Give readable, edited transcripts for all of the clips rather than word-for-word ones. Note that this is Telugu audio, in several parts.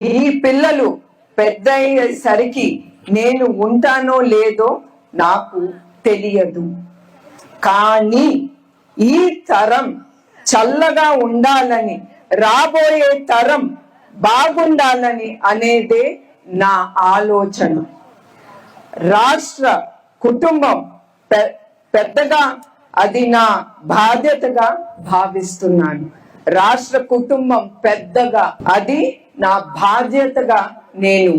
ఈ పిల్లలు పెద్ద అయ్యేసరికి నేను ఉంటానో లేదో నాకు తెలియదు, కానీ ఈ తరం చల్లగా ఉండాలని, రాబోయే తరం బాగుండాలని అనేదే నా ఆలోచన. రాష్ట్ర కుటుంబం పెద్దగా అది నా బాధ్యతగా భావిస్తున్నాను. రాష్ట్ర కుటుంబం పెద్దగా అది నా బాధ్యతగా నేను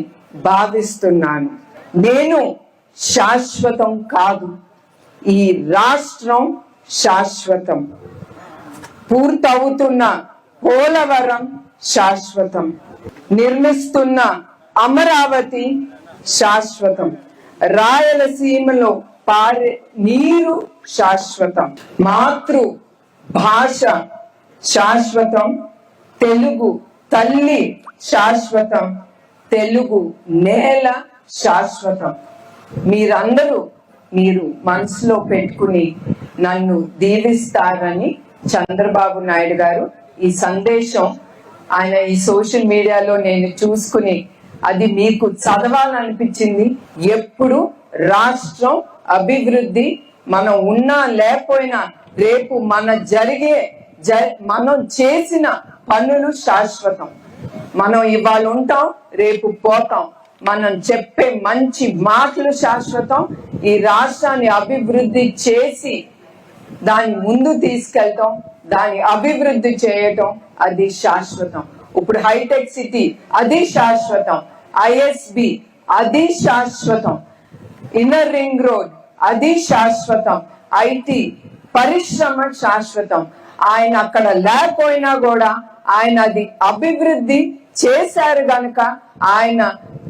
భావిస్తున్నాను. నేను శాశ్వతం కాదు, ఈ రాష్ట్రం శాశ్వతం. పూర్తవుతున్న పోలవరం శాశ్వతం, నిర్మిస్తున్న అమరావతి శాశ్వతం, రాయలసీమలో పారే నీరు శాశ్వతం, మాతృ భాష శాశ్వతం, తెలుగు తల్లి శాశ్వతం, తెలుగు నేల శాశ్వతం. మీరందరూ మీరు మనసులో పెట్టుకుని నన్ను దీవిస్తారని చంద్రబాబు నాయుడు గారు ఈ సందేశం ఆయన ఈ సోషల్ మీడియాలో నేను చూసుకుని అది మీకు చదవాలనిపించింది. ఎప్పుడు రాష్ట్రం అభివృద్ధి, మనం ఉన్నా లేకపోయినా రేపు మనం చేసిన పనులు శాశ్వతం. మనం ఇవాళ ఉంటాం, రేపు పోతాం. మనం చెప్పే మంచి మాటలు శాశ్వతం. ఈ రాష్ట్రాన్ని అభివృద్ధి చేసి దాన్ని ముందు తీసుకెళ్తాం, దాన్ని అభివృద్ధి చేయటం అది శాశ్వతం. ఇప్పుడు హైటెక్ సిటీ అది శాశ్వతం, ఐఎస్బి అది శాశ్వతం, ఇన్నర్ రింగ్ రోడ్ అది శాశ్వతం, ఐటీ పరిశ్రమ శాశ్వతం. ఆయన అక్కడ లేకపోయినా కూడా ఆయన అది అభివృద్ధి చేశారు గనక ఆయన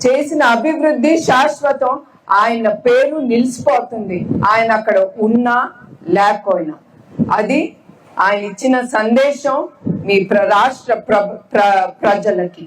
చేసిన అభివృద్ధి శాశ్వతం. ఆయన పేరు నిలిచిపోతుంది, ఆయన అక్కడ ఉన్నా లేకపోయినా. అది ఆయన ఇచ్చిన సందేశం మీ రాష్ట్ర ప్రజలకి.